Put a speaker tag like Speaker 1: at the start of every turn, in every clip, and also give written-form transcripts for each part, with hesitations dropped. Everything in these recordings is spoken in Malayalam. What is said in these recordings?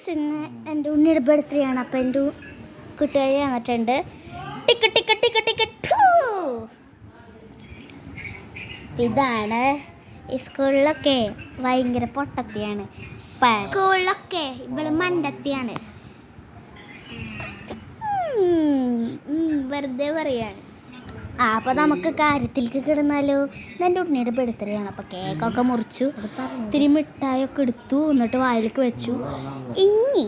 Speaker 1: ഗൈസ്, ഇന്ന് എൻ്റെ ഉണ്ണിയുടെ ബർത്ത്ഡേ ആണ്. അപ്പം എൻ്റെ കുട്ടിയെ വന്നിട്ടുണ്ട്. Tick tick tick tick two. ഇതാണ് ഈ സ്കൂളിലൊക്കെ ഭയങ്കര പൊട്ടത്തിയാണ്. സ്കൂളിലൊക്കെ ഇവിടെ മണ്ടത്തിയാണ്. വെറുതെ പറയാണ്. അപ്പോൾ നമുക്ക് കാര്യത്തിലേക്ക് കിടന്നാലോ. എൻ്റെ ഉണ്ണിയുടെ ബർത്ത്ഡേ ആണ്. അപ്പോൾ കേക്കൊക്കെ മുറിച്ചു, ഇത്തിരി മിഠായൊക്കെ എടുത്തു, എന്നിട്ട് വായിലേക്ക് വെച്ചു. ഇനി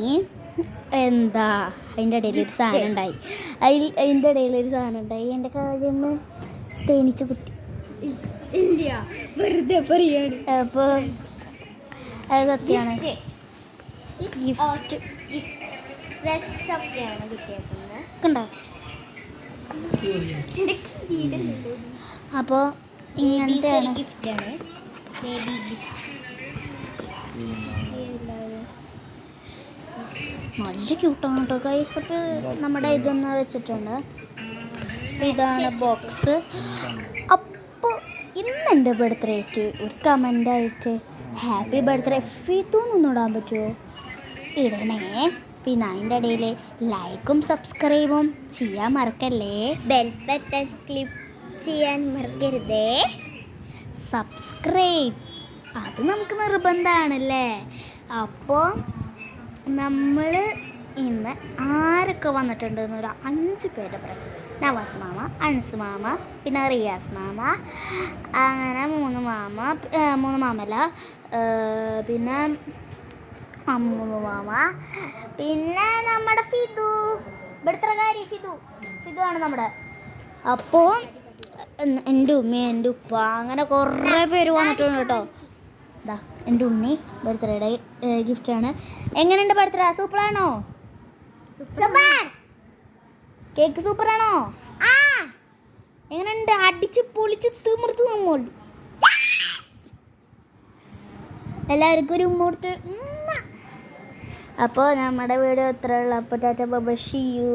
Speaker 1: എന്താ അതിൻ്റെ ഇടയിലൊരു സാധനം ഉണ്ടായി. എൻ്റെ കാര്യം തേനീച്ച കുത്തി. ഇല്ല, വെറുതെ പറയാണ്. അപ്പോൾ അത് സത്യമാണ്. ഗിഫ്റ്റ് ഡ്രസ്സൊക്കെയാണ് കിട്ടിയേക്കുന്നത്. കണ്ടോ? അപ്പോൾ ഇങ്ങനത്തെ ഗിഫ്റ്റാണ്, ബേബി ഗിഫ്റ്റ്. നല്ല ക്യൂട്ടാണ് കേട്ടോ ഗൈസ്. അപ്പോൾ നമ്മുടെ ഇതൊന്ന് വെച്ചിട്ടുണ്ട്. ഇതാണ് ബോക്സ്. അപ്പോൾ ഇന്ന് എൻ്റെ ബർത്ത്ഡേ ആയിട്ട് ഒരു കമൻ്റായിട്ട് ഹാപ്പി ബർത്ത്ഡേ ഫീത്തൂന്നൊന്നും ഇടാൻ പറ്റുമോ? ഇടണേ. പിന്നെ അതിൻ്റെ ഇടയിൽ ലൈക്കും സബ്സ്ക്രൈബും ചെയ്യാൻ മറക്കല്ലേ. ബെൽ ബട്ടൺ ക്ലിക്ക് ചെയ്യാൻ മറക്കരുതേ. സബ്സ്ക്രൈബ് അത് നമുക്ക് നിർബന്ധമാണല്ലേ. അപ്പോൾ നമ്മൾ ഇന്ന് ആരൊക്കെ വന്നിട്ടുണ്ടെന്ന് ഒരു 5 പേരെ പറയാം. നവാസ് മാമ, അൻസ് മാമ, പിന്നെ റിയാസ് മാമ, അങ്ങനെ 3 മാമല്ല, പിന്നെ അമ്മു മാമ, പിന്നെ നമ്മുടെ ഫിദു, ബർത്ത്ഡേക്കാരി ഫിദു ആണ് നമ്മുടെ. അപ്പോൾ എൻ്റെ ഉമ്മ, എൻ്റെ ഉപ്പ, അങ്ങനെ കുറേ പേര് വന്നിട്ടുണ്ട് കേട്ടോ. ഇതാ എൻ്റെ ഉണ്ണി ബർത്ത്ഡേയുടെ ഗിഫ്റ്റാണ്. എങ്ങനെയുണ്ട് ബർത്ത്ഡേ? സൂപ്പറാണോ? സൂപ്പർ. കേക്ക് സൂപ്പറാണോ? എങ്ങനെയുണ്ട്? അടിച്ച് പൊളിച്ച് തീർത്ത് നമ്മൾ എല്ലാവർക്കും ഒരു ഉമ്മോട്ട്. അപ്പോൾ നമ്മുടെ വീഡിയോ ഇത്രയുള്ള. അപ്പോൾ tata bye bye, see U.